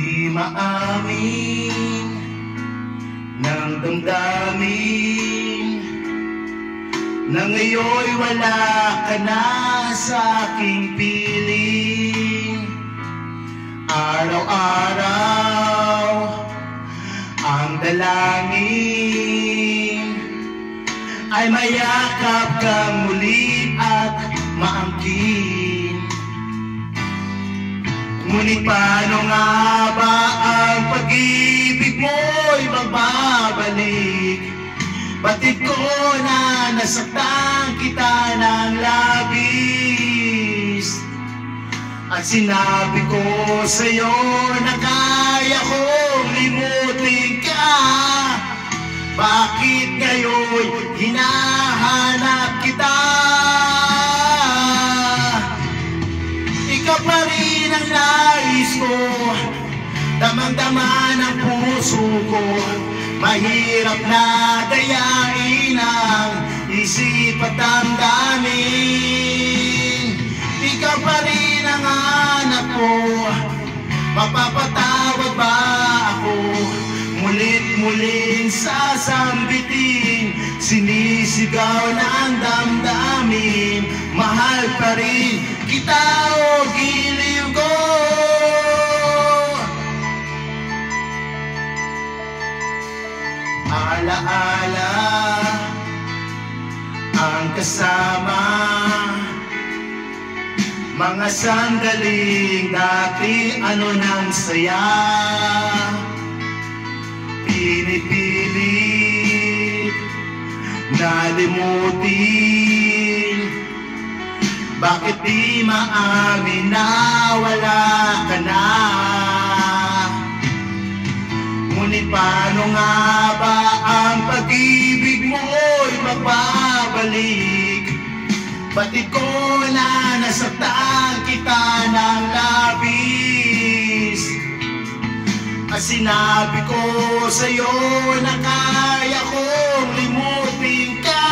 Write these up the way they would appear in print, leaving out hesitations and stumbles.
di maamin ng damdamin na ngayon'y wala ka na sa aking piling. Araw-araw ang dalangin ay mayakap kang muli at maangkin. Ngunit paano nga ba ang pag-ibig mo'y magbabalik? Batid ko na nasaktan kita ng labis, at sinabi ko sa'yo na kaya kong limutin ka. Bakit ngayon'y hinahanap kita? Ikaw pa rin ang nais ko, damang-dama ng puso ko. Mahirap na dayain ang isip at damdamin. Ikaw pa rin ang hanap ko, mapapatawad ba ako? Mulit-muling sasambitin, sinisigaw ng damdamin. Mahal pa rin kita o giliw ko. Alaala ang kasama, mga sandaling dati ano nang saya. Pinipilit na limutin, bakit di maamin na wala ka na? Ngunit paano nga ba ang pag-ibig mo'y magbabalik? Batid ko na nasaktan kita ng labis, at sinabi ko sa'yo na kaya kong limutin ka.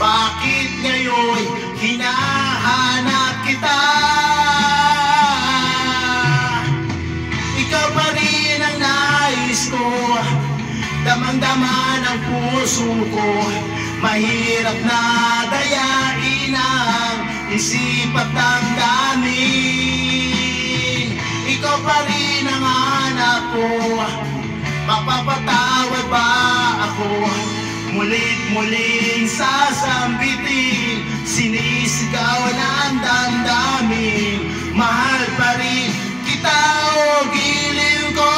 Bakit ngayon'y hinahanap kita? Ikaw pa rin ang nais ko, damang-dama ng puso ko. Mahirap na dayain ang isip at damdamin. Ikaw pa rin ang hanap ko, mapapatawad ba ako? Mulit-muling sasambitin, sinisigaw ng damdamin. Mahal pa rin kita o giliw ko.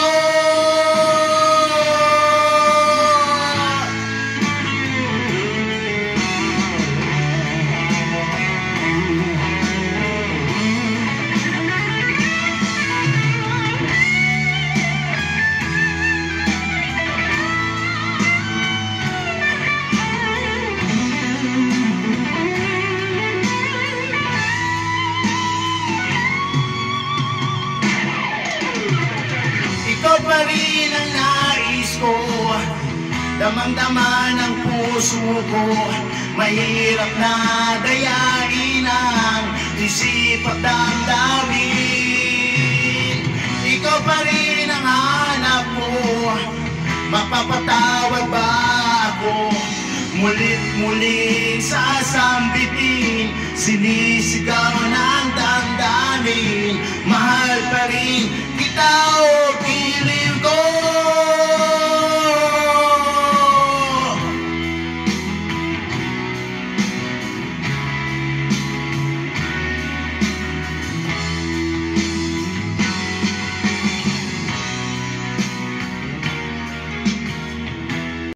Ikaw pa rin ang nais ko, damang-dama ng puso ko. Mahirap na dayain ang isip at damdamin. Ikaw pa rin ang hanap ko, mapapatawad ba ako? Mulit-muling sasambitin, sinisigaw ng damdamin. Mahal pa rin kita o